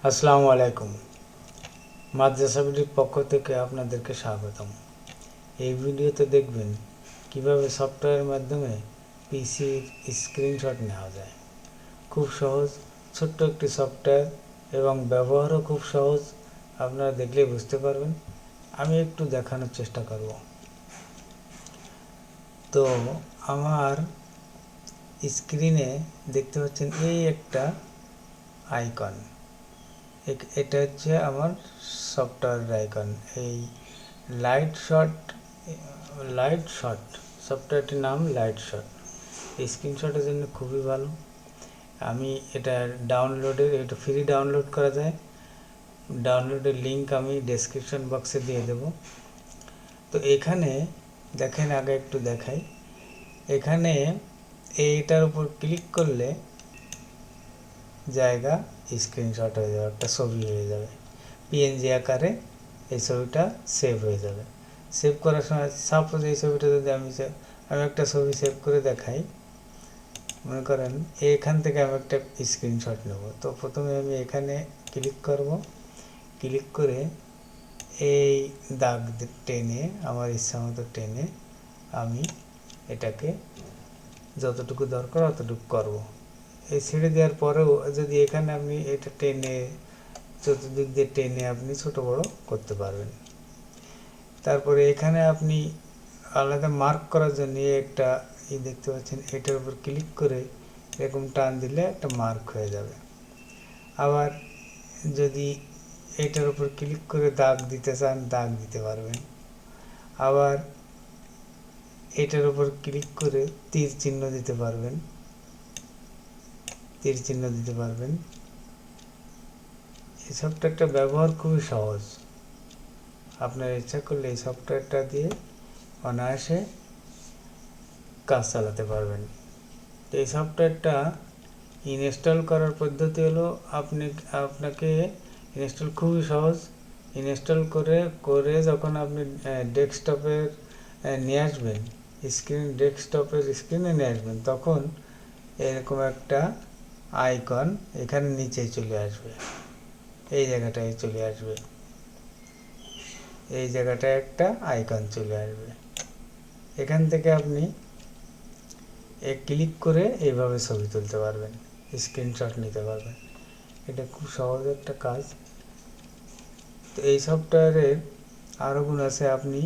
আসসালামু আলাইকুম। মাদ্রাসাবিডির পক্ষ থেকে আপনাদেরকে স্বাগতম। এই ভিডিওতে দেখবেন কিভাবে সফটওয়্যারের মাধ্যমে পিসির স্ক্রিনশট নেওয়া যায়। খুব সহজ, ছোট্ট একটি সফটওয়্যার এবং ব্যবহারও খুব সহজ। আপনারা দেখলেই বুঝতে পারবেন। আমি একটু দেখানোর চেষ্টা করব। তো আমার স্ক্রিনে দেখতে পাচ্ছেন এই একটা আইকন, এটা হচ্ছে আমার সফটওয়্যার আইকন। এই লাইট শট সফটওয়্যারটির নাম লাইট শট। এই স্ক্রিনশটের জন্য খুবই ভালো। আমি এটা এটা ফ্রি ডাউনলোড করা যায়। ডাউনলোডের লিঙ্ক আমি ডেসক্রিপশন বক্সে দিয়ে দেব। তো এখানে দেখেন, আগে একটু দেখাই। এখানে এইটার উপর ক্লিক করলে জায়গা স্ক্রিনশট হয়ে যাবে, একটা ছবি হয়ে যাবে পিএনজি আকারে। এই ছবিটা সেভ হয়ে যাবে। সেভ করার সময় সাপোজ এই ছবিটা যদি আমি একটা ছবি সেভ করে দেখাই, মনে করেন এখান থেকে আমি একটা স্ক্রিনশট নেব। তো প্রথমে আমি এখানে ক্লিক করব। ক্লিক করে এই দাগ টেনে, আমার ইচ্ছা মতো টেনে আমি এটাকে যতটুকু দরকার অতটুকু করব। এই ছেড়ে দেওয়ার পরেও যদি এখানে আপনি এটা টেনে, চতুর্দিক দিয়ে টেনে আপনি ছোট বড় করতে পারবেন। তারপরে এখানে আপনি আলাদা মার্ক করার জন্য একটা দেখতে পাচ্ছেন, এটার উপর ক্লিক করে এরকম টান দিলে একটা মার্ক হয়ে যাবে। আবার যদি এটার উপর ক্লিক করে দাগ দিতে চান, দাগ দিতে পারবেন। আবার এটার উপর ক্লিক করে তীর চিহ্ন দিতে পারবেন। এই সফটওয়্যারটা ব্যবহার খুবই সহজ। আপনার ইচ্ছা করলে এই সফটওয়্যারটা দিয়ে অনায়াসে কাজ চালাতে পারবেন। এই সফটওয়্যারটা ইনস্টল করার পদ্ধতি হলো, আপনাকে ইনস্টল খুবই সহজ। ইনস্টল করে যখন আপনি ডেস্কটপের নিয়ে আসবেন, ডেস্কটপের স্ক্রিনে নিয়ে আসবেন, তখন এরকম একটা আইকন এখানে নিচেই চলে আসবে। এই জায়গাটায় চলে আসবে। এই জায়গাটায় একটা আইকন চলে আসবে। এখান থেকে আপনি ক্লিক করে এইভাবে ছবি তুলতে পারবেন, স্ক্রিনশট নিতে পারবেন। এটা খুব সহজ একটা কাজ। তো এই সফটওয়্যারের আরও গুণ আছে। আপনি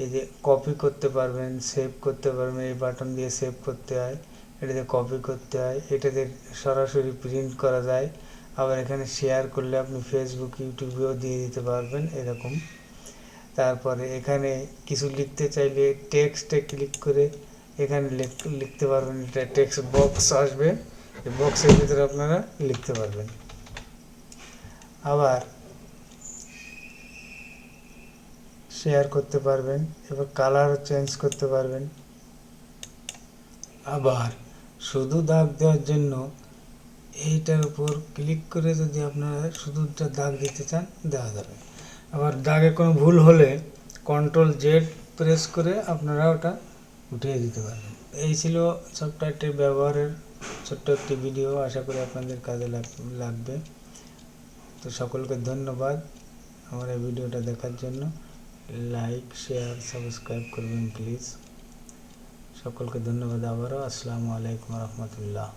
এই যে কপি করতে পারবেন, সেভ করতে পারবেন। এই বাটন দিয়ে সেভ করতে হয়, এটাতে কপি করতে হয়, এটাতে সরাসরি প্রিন্ট করা যায়। আবার এখানে শেয়ার করলে আপনি ফেসবুক, ইউটিউবেও দিয়ে দিতে পারবেন এরকম। তারপরে এখানে কিছু লিখতে চাইলে টেক্সটে ক্লিক করে এখানে লিখতে পারবেন। এটা টেক্সট বক্স আসবে, এই বক্সের ভিতরে আপনারা লিখতে পারবেন। আবার শেয়ার করতে পারবেন, এবার কালার চেঞ্জ করতে পারবেন। আবার শুধু দাগ দেওয়ার জন্য এইটার উপর ক্লিক করে যদি আপনারা শুধু দাগ দিতে চান, দেওয়া যাবে। আবার দাগে কোনো ভুল হলে CTRL Z প্রেস করে আপনারা ওটা উঠিয়ে দিতে পারবেন। এই ছিল সফটওয়্যারটির ব্যবহারের ছোট্ট একটি ভিডিও। আশা করি আপনাদের কাজে লাগবে। তো সকলকে ধন্যবাদ আমার এই ভিডিওটা দেখার জন্য। লাইক, শেয়ার, সাবস্ক্রাইব করবেন প্লিজ। সকলকে ধন্যবাদ আবারও। আসসালামু আলাইকুম রহমতুল্লাহ।